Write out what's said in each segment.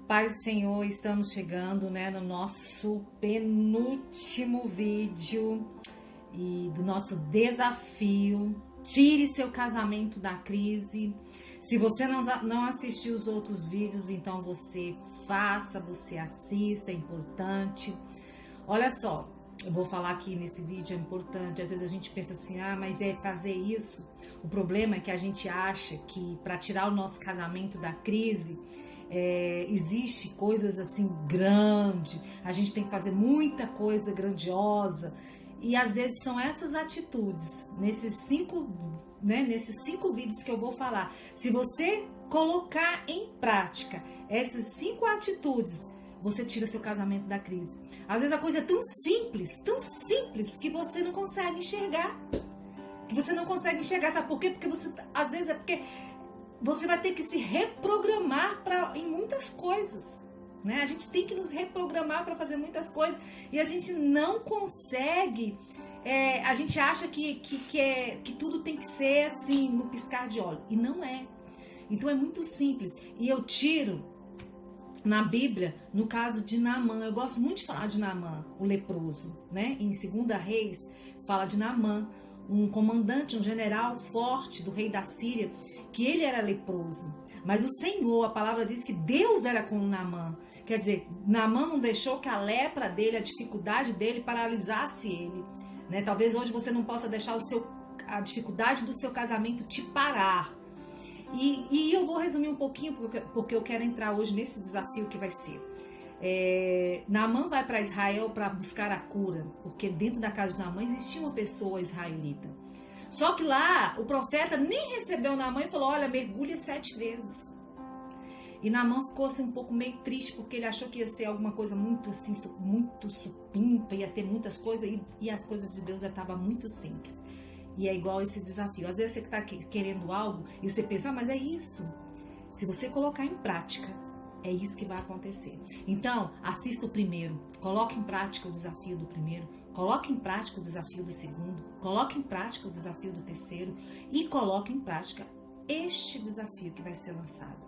Paz do Senhor, estamos chegando, no nosso penúltimo vídeo e do nosso desafio. Tire seu casamento da crise. Se você não assistiu os outros vídeos, então você faça, você assista, é importante. Olha só, eu vou falar aqui nesse vídeo, é importante. Às vezes a gente pensa assim, mas é fazer isso. O problema é que a gente acha que para tirar o nosso casamento da crise, existe coisas assim grandes, a gente tem que fazer muita coisa grandiosa, e às vezes são essas atitudes, nesses cinco vídeos que eu vou falar, se você colocar em prática essas 5 atitudes, você tira seu casamento da crise. Às vezes a coisa é tão simples que você não consegue enxergar, sabe por quê? Porque às vezes é porque você vai ter que se reprogramar em muitas coisas, né? A gente tem que nos reprogramar para fazer muitas coisas e a gente não consegue. A gente acha que tudo tem que ser assim, no piscar de olhos, e não é. Então é muito simples. E eu tiro na Bíblia, no caso de Naamã, eu gosto muito de falar de Naamã, o leproso, né? Em 2 Reis fala de Naamã, um comandante, um general forte do rei da Síria, que ele era leproso. Mas o Senhor, a palavra diz que Deus era com Naamã. Quer dizer, Naamã não deixou que a lepra dele, a dificuldade dele, paralisasse ele, né? Talvez hoje você não possa deixar a dificuldade do seu casamento te parar. E eu vou resumir um pouquinho, porque eu quero entrar hoje nesse desafio que vai ser. Naamã vai para Israel para buscar a cura, porque dentro da casa de Naamã existia uma pessoa israelita. Só que lá o profeta nem recebeu Naamã e falou: olha, mergulha 7 vezes. E Naamã ficou assim, um pouco meio triste, porque ele achou que ia ser alguma coisa muito assim, muito supimpa, ia ter muitas coisas, e as coisas de Deus já estavam muito simples. E é igual esse desafio. Às vezes você está querendo algo e você pensa, mas é isso. Se você colocar em prática, é isso que vai acontecer. Então, assista o primeiro, coloque em prática o desafio do primeiro, coloque em prática o desafio do segundo, coloque em prática o desafio do terceiro e coloque em prática este desafio que vai ser lançado.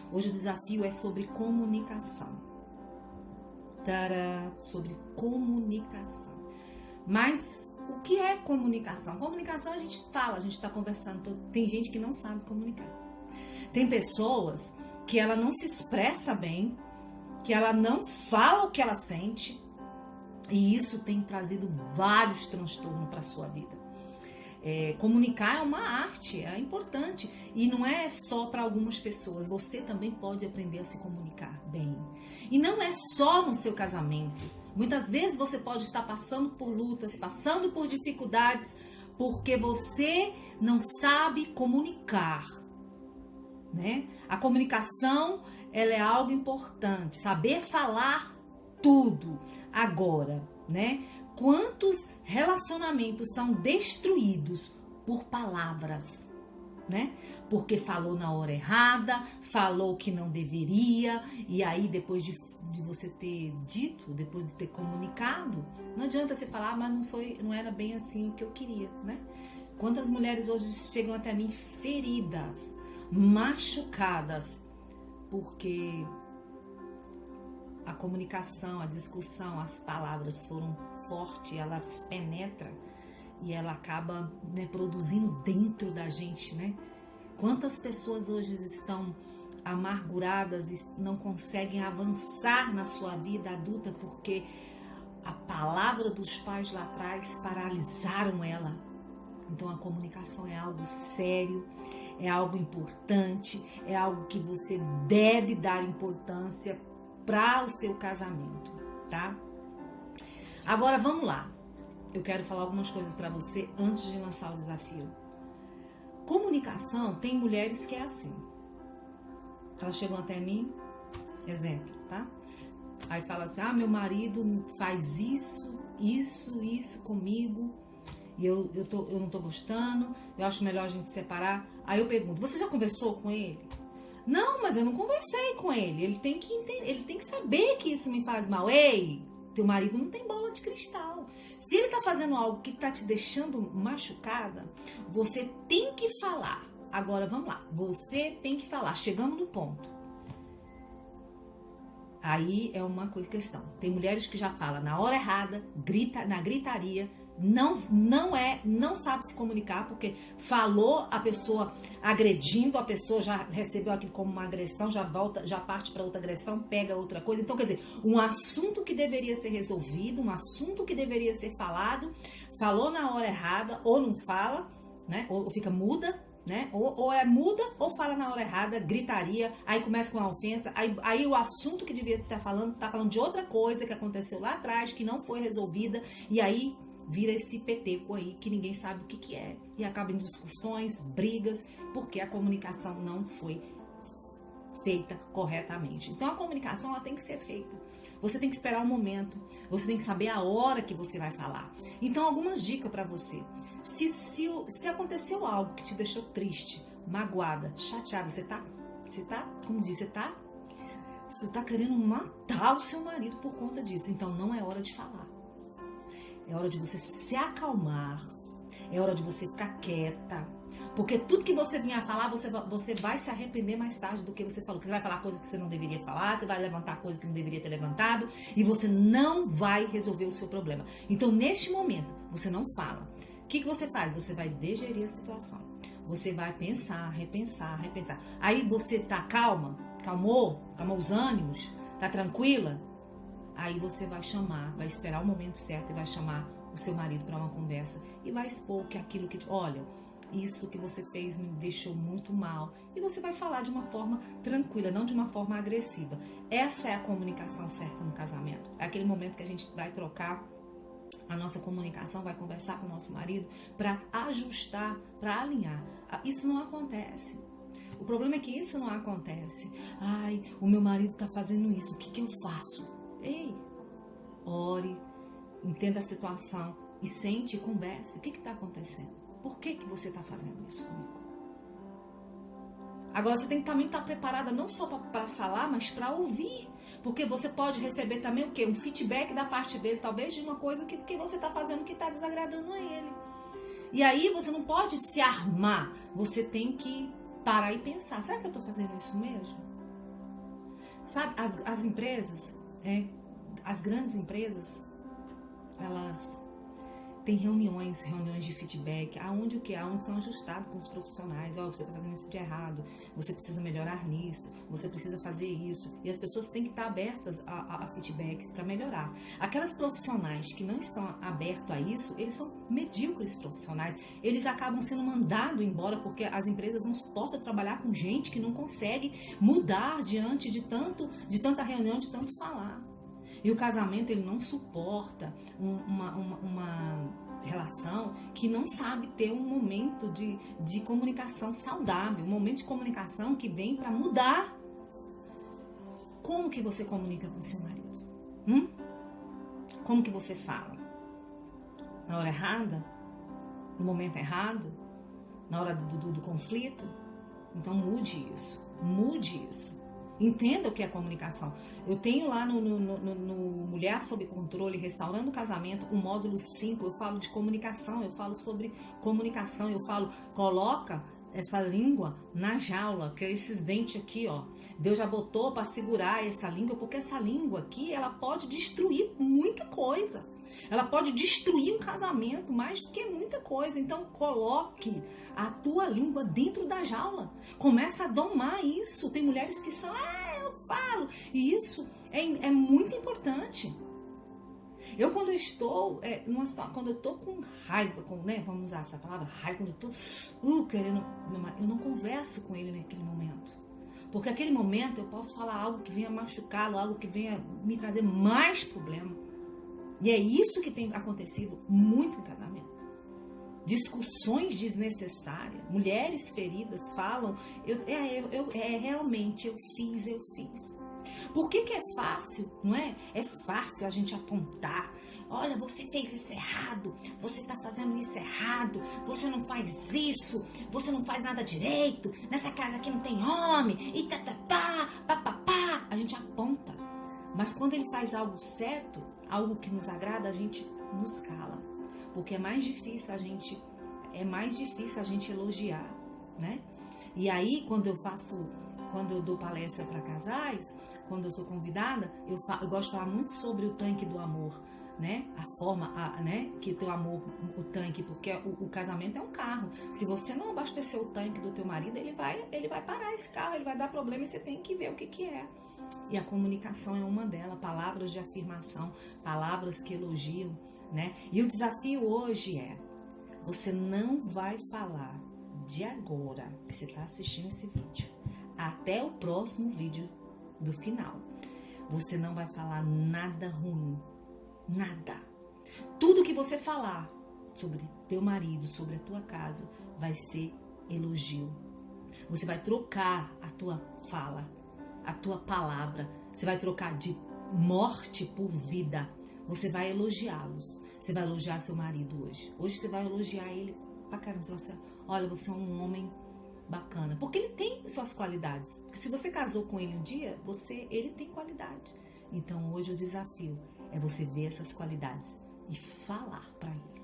Hoje o desafio é sobre comunicação. Sobre comunicação. Mas o que é comunicação? Comunicação a gente fala, a gente está conversando. Tem gente que não sabe comunicar. Tem pessoas que ela não se expressa bem, que ela não fala o que ela sente, e isso tem trazido vários transtornos para a sua vida. Comunicar é uma arte, é importante, e não é só para algumas pessoas, você também pode aprender a se comunicar bem. E não é só no seu casamento. Muitas vezes você pode estar passando por lutas, passando por dificuldades, porque você não sabe comunicar, né? A comunicação, ela é algo importante, saber falar tudo. Agora, né? Quantos relacionamentos são destruídos por palavras, né? Porque falou na hora errada, falou que não deveria, e aí depois de você ter dito, depois de ter comunicado, não adianta você falar, mas não era bem assim o que eu queria, né? Quantas mulheres hoje chegam até mim feridas, machucadas, porque a comunicação, a discussão, as palavras foram fortes, elas penetram e ela acaba, né, produzindo dentro da gente, né? Quantas pessoas hoje estão amarguradas e não conseguem avançar na sua vida adulta porque a palavra dos pais lá atrás paralisaram ela. Então a comunicação é algo sério, é algo importante, é algo que você deve dar importância para o seu casamento, tá? Agora vamos lá. Eu quero falar algumas coisas para você antes de lançar o desafio. Comunicação, tem mulheres que é assim. Elas chegam até mim, exemplo, tá? Aí fala assim, meu marido faz isso comigo, e eu não tô gostando, eu acho melhor a gente separar. Aí eu pergunto, você já conversou com ele? Não, mas eu não conversei com ele. Ele tem que entender, ele tem que saber que isso me faz mal. Ei, teu marido não tem bola de cristal. Se ele tá fazendo algo que tá te deixando machucada, você tem que falar. Agora vamos lá, você tem que falar. Chegamos no ponto. Aí é uma questão. Tem mulheres que já falam na hora errada, grita, na gritaria, não sabe se comunicar, porque falou, a pessoa agredindo, a pessoa já recebeu aquilo como uma agressão, já volta, já parte para outra agressão, pega outra coisa. Então, quer dizer, um assunto que deveria ser resolvido, um assunto que deveria ser falado, falou na hora errada, ou não fala, né? Ou fica muda, né? Ou é muda ou fala na hora errada, gritaria, aí começa com a ofensa, aí o assunto que devia estar falando, tá falando de outra coisa que aconteceu lá atrás, que não foi resolvida, e aí vira esse peteco aí que ninguém sabe o que é, e acaba em discussões, brigas, porque a comunicação não foi feita corretamente. Então a comunicação ela tem que ser feita. Você tem que esperar o momento, você tem que saber a hora que você vai falar. Então algumas dicas para você. Se aconteceu algo que te deixou triste, magoada, chateada, você tá, como diz, você tá querendo matar o seu marido por conta disso. Então não é hora de falar. É hora de você se acalmar. É hora de você ficar quieta. Porque tudo que você vinha a falar, você vai se arrepender mais tarde do que você falou. Porque você vai falar coisa que você não deveria falar, você vai levantar coisa que não deveria ter levantado, e você não vai resolver o seu problema. Então, neste momento, você não fala. O que você faz? Você vai digerir a situação. Você vai pensar, repensar. Aí você tá calmou os ânimos, tá tranquila? Aí você vai esperar o momento certo e vai chamar o seu marido para uma conversa e vai expor que aquilo que, olha, isso que você fez me deixou muito mal. E você vai falar de uma forma tranquila, não de uma forma agressiva. Essa é a comunicação certa no casamento. É aquele momento que a gente vai trocar a nossa comunicação, vai conversar com o nosso marido para ajustar, para alinhar. Isso não acontece. O problema é que isso não acontece. Ai, o meu marido está fazendo isso, o que eu faço? Ei, ore, entenda a situação e sente e converse. O que está acontecendo? Por que você está fazendo isso comigo? Agora você tem que também estar preparada não só para falar, mas para ouvir. Porque você pode receber também o quê? Um feedback da parte dele, talvez de uma coisa que você está fazendo que está desagradando a ele. E aí você não pode se armar. Você tem que parar e pensar. Será que eu estou fazendo isso mesmo? Sabe, as empresas... as grandes empresas, elas têm reuniões de feedback, aonde são ajustados com os profissionais. Você está fazendo isso de errado, você precisa melhorar nisso, você precisa fazer isso. E as pessoas têm que estar abertas a feedbacks para melhorar. Aquelas profissionais que não estão abertos a isso, eles são medíocres profissionais. Eles acabam sendo mandados embora porque as empresas não suportam trabalhar com gente que não consegue mudar diante de tanta reunião, de tanto falar. E o casamento, ele não suporta uma relação que não sabe ter um momento de comunicação saudável, um momento de comunicação que vem para mudar. Como que você comunica com seu marido? Como que você fala? Na hora errada? No momento errado? Na hora do conflito? Então mude isso. Entenda o que é comunicação. Eu tenho lá no Mulher Sob Controle, Restaurando o Casamento, o módulo 5, eu falo de comunicação, eu falo sobre comunicação, eu falo, coloca essa língua na jaula, que é esses dentes aqui, ó. Deus já botou para segurar essa língua, porque essa língua aqui, ela pode destruir muita coisa. Ela pode destruir um casamento mais do que muita coisa. Então coloque a tua língua dentro da jaula. Começa a domar isso. Tem mulheres que são, eu falo. E isso é muito importante. Eu quando eu estou quando eu estou com raiva, vamos usar essa palavra, raiva, quando eu estou querendo, eu não converso com ele naquele momento. Porque naquele momento eu posso falar algo que venha machucá-lo, algo que venha me trazer mais problema. E é isso que tem acontecido muito em casamento. Discussões desnecessárias, mulheres feridas falam, realmente eu fiz. Por que é fácil, não é? É fácil a gente apontar. Olha, você fez isso errado, você está fazendo isso errado, você não faz isso, você não faz nada direito, nessa casa aqui não tem homem, e papapá. A gente aponta. Mas quando ele faz algo certo, algo que nos agrada, a gente nos cala. Porque é mais difícil a gente elogiar, né? E aí, quando quando eu dou palestra para casais, quando eu sou convidada, eu gosto de falar muito sobre o tanque do amor, né? A forma, né? Que teu amor, o tanque, porque o casamento é um carro. Se você não abastecer o tanque do teu marido, ele vai parar esse carro, ele vai dar problema e você tem que ver o que é. E a comunicação é uma delas, palavras de afirmação, palavras que elogiam, né? E o desafio hoje é, você não vai falar de agora que você está assistindo esse vídeo até o próximo vídeo do final. Você não vai falar nada ruim, nada. Tudo que você falar sobre teu marido, sobre a tua casa, vai ser elogio. Você vai trocar a tua fala, a tua palavra. Você vai trocar de morte por vida. Você vai elogiá-los. Você vai elogiar seu marido hoje. Hoje você vai elogiar ele pra caramba. Você vai dizer, olha, você é um homem bacana. Porque ele tem suas qualidades. Porque se você casou com ele um dia, ele tem qualidade. Então hoje o desafio é você ver essas qualidades e falar pra ele.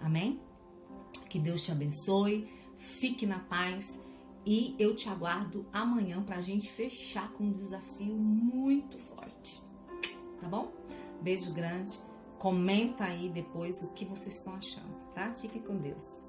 Amém? Que Deus te abençoe. Fique na paz. E eu te aguardo amanhã pra gente fechar com um desafio muito forte. Tá bom? Beijo grande. Comenta aí depois o que vocês estão achando, tá? Fique com Deus.